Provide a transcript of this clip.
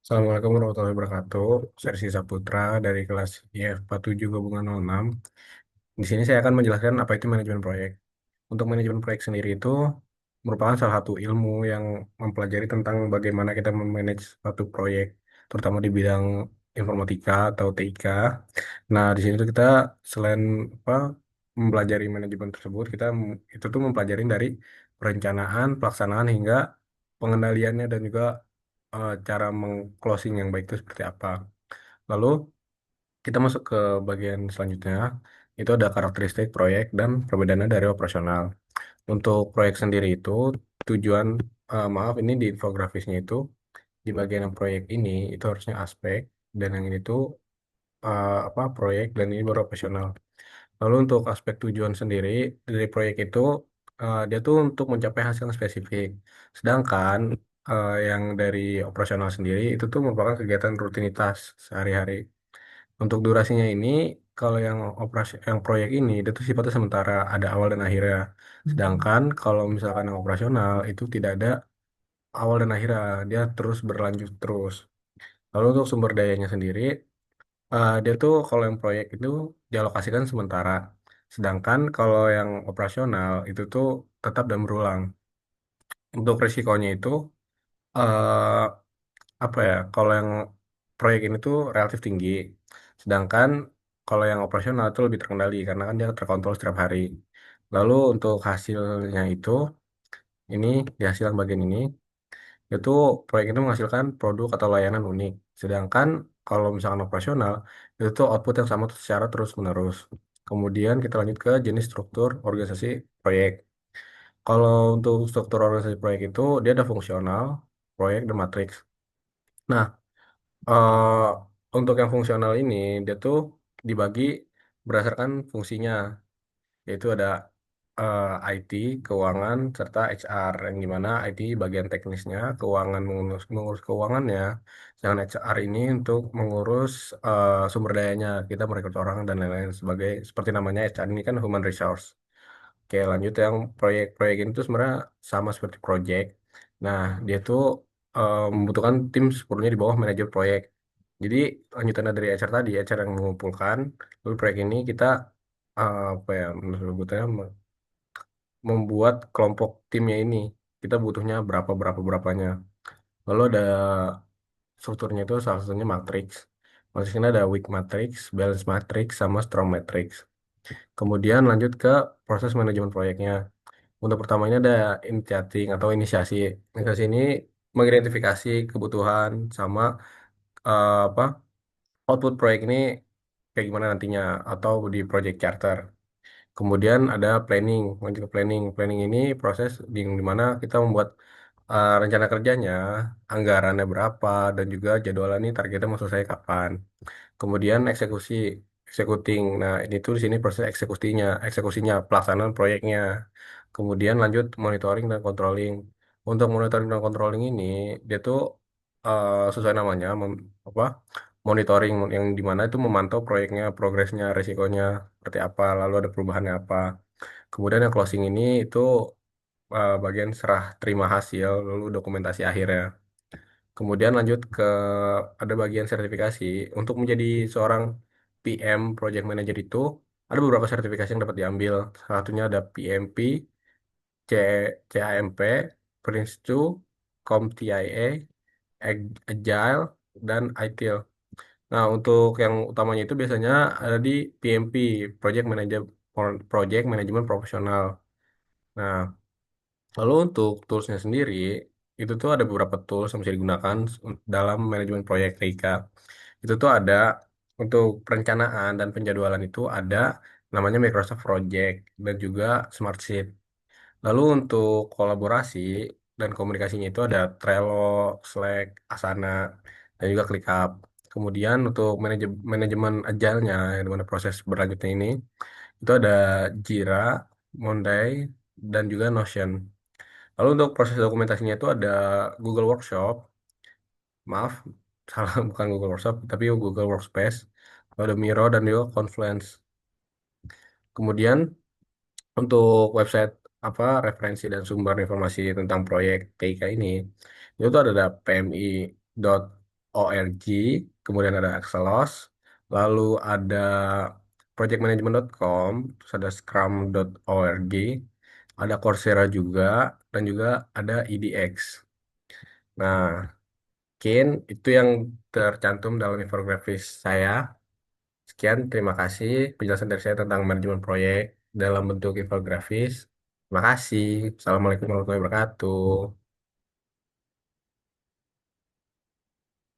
Assalamualaikum warahmatullahi wabarakatuh. Saya Rizky Saputra dari kelas IF 47 gabungan 06. Di sini saya akan menjelaskan apa itu manajemen proyek. Untuk manajemen proyek sendiri itu merupakan salah satu ilmu yang mempelajari tentang bagaimana kita memanage suatu proyek, terutama di bidang informatika atau TIK. Nah, di sini tuh kita selain apa mempelajari manajemen tersebut, itu tuh mempelajari dari perencanaan, pelaksanaan hingga pengendaliannya dan juga cara mengclosing yang baik itu seperti apa. Lalu kita masuk ke bagian selanjutnya, itu ada karakteristik proyek dan perbedaannya dari operasional. Untuk proyek sendiri itu tujuan, maaf ini di infografisnya itu di bagian yang proyek ini itu harusnya aspek dan yang ini tuh apa proyek dan ini baru operasional. Lalu untuk aspek tujuan sendiri dari proyek itu dia tuh untuk mencapai hasil yang spesifik. Sedangkan yang dari operasional sendiri itu tuh merupakan kegiatan rutinitas sehari-hari. Untuk durasinya ini kalau yang proyek ini itu tuh sifatnya sementara, ada awal dan akhirnya. Sedangkan kalau misalkan yang operasional itu tidak ada awal dan akhirnya, dia terus berlanjut terus. Lalu untuk sumber dayanya sendiri dia tuh kalau yang proyek itu dialokasikan sementara. Sedangkan kalau yang operasional itu tuh tetap dan berulang. Untuk risikonya itu eh apa ya? Kalau yang proyek ini tuh relatif tinggi. Sedangkan kalau yang operasional itu lebih terkendali karena kan dia terkontrol setiap hari. Lalu untuk hasilnya itu ini di hasil yang bagian ini itu proyek itu menghasilkan produk atau layanan unik. Sedangkan kalau misalkan operasional, itu tuh output yang sama secara terus-menerus. Kemudian kita lanjut ke jenis struktur organisasi proyek. Kalau untuk struktur organisasi proyek itu, dia ada fungsional, proyek, dan matriks. Nah, untuk yang fungsional ini, dia tuh dibagi berdasarkan fungsinya, yaitu ada IT, keuangan, serta HR, yang dimana IT bagian teknisnya, keuangan mengurus keuangannya, sedangkan HR ini untuk mengurus sumber dayanya, kita merekrut orang dan lain-lain sebagai seperti namanya HR ini kan human resource. Oke, lanjut yang proyek-proyek ini tuh sebenarnya sama seperti project. Nah, dia tuh membutuhkan tim sepenuhnya di bawah manajer proyek. Jadi lanjutannya dari HR tadi, HR yang mengumpulkan, lalu proyek ini kita apa ya menurut membuat kelompok timnya ini. Kita butuhnya berapanya. Lalu ada strukturnya itu salah satunya matrix. Matrix ini ada weak matrix, balance matrix, sama strong matrix. Kemudian lanjut ke proses manajemen proyeknya. Untuk pertama ini ada initiating atau inisiasi. Inisiasi ini mengidentifikasi kebutuhan sama apa output proyek ini kayak gimana nantinya atau di project charter. Kemudian ada planning, lanjut ke planning. Planning ini proses di mana kita membuat rencana kerjanya, anggarannya berapa, dan juga jadwal ini targetnya mau selesai kapan. Kemudian eksekusi, executing. Nah, ini tuh di sini proses eksekusinya, pelaksanaan proyeknya. Kemudian lanjut monitoring dan controlling. Untuk monitoring dan controlling ini, dia tuh sesuai namanya, apa, monitoring yang dimana itu memantau proyeknya, progresnya, resikonya seperti apa, lalu ada perubahannya apa. Kemudian yang closing ini itu bagian serah terima hasil, lalu dokumentasi akhirnya. Kemudian lanjut ke ada bagian sertifikasi. Untuk menjadi seorang PM, Project Manager itu, ada beberapa sertifikasi yang dapat diambil. Salah satunya ada PMP, C, CAMP, Prince2, CompTIA, Agile, dan ITIL. Nah, untuk yang utamanya itu biasanya ada di PMP, Project Management Profesional. Nah, lalu untuk toolsnya sendiri, itu tuh ada beberapa tools yang bisa digunakan dalam manajemen proyek TIK. Itu tuh ada untuk perencanaan dan penjadwalan itu ada namanya Microsoft Project dan juga Smartsheet. Lalu untuk kolaborasi dan komunikasinya itu ada Trello, Slack, Asana, dan juga ClickUp. Kemudian untuk manajemen agile-nya, yang dimana proses berlanjutnya ini, itu ada Jira, Monday, dan juga Notion. Lalu untuk proses dokumentasinya itu ada Google Workshop, maaf, salah bukan Google Workshop, tapi Google Workspace, lalu ada Miro dan juga Confluence. Kemudian untuk website apa referensi dan sumber informasi tentang proyek TIK ini, itu tuh ada pmi.org org, kemudian ada Excelos, lalu ada projectmanagement.com, terus ada scrum.org, ada Coursera juga, dan juga ada EDX. Nah, mungkin itu yang tercantum dalam infografis saya. Sekian, terima kasih penjelasan dari saya tentang manajemen proyek dalam bentuk infografis. Terima kasih. Assalamualaikum warahmatullahi wabarakatuh.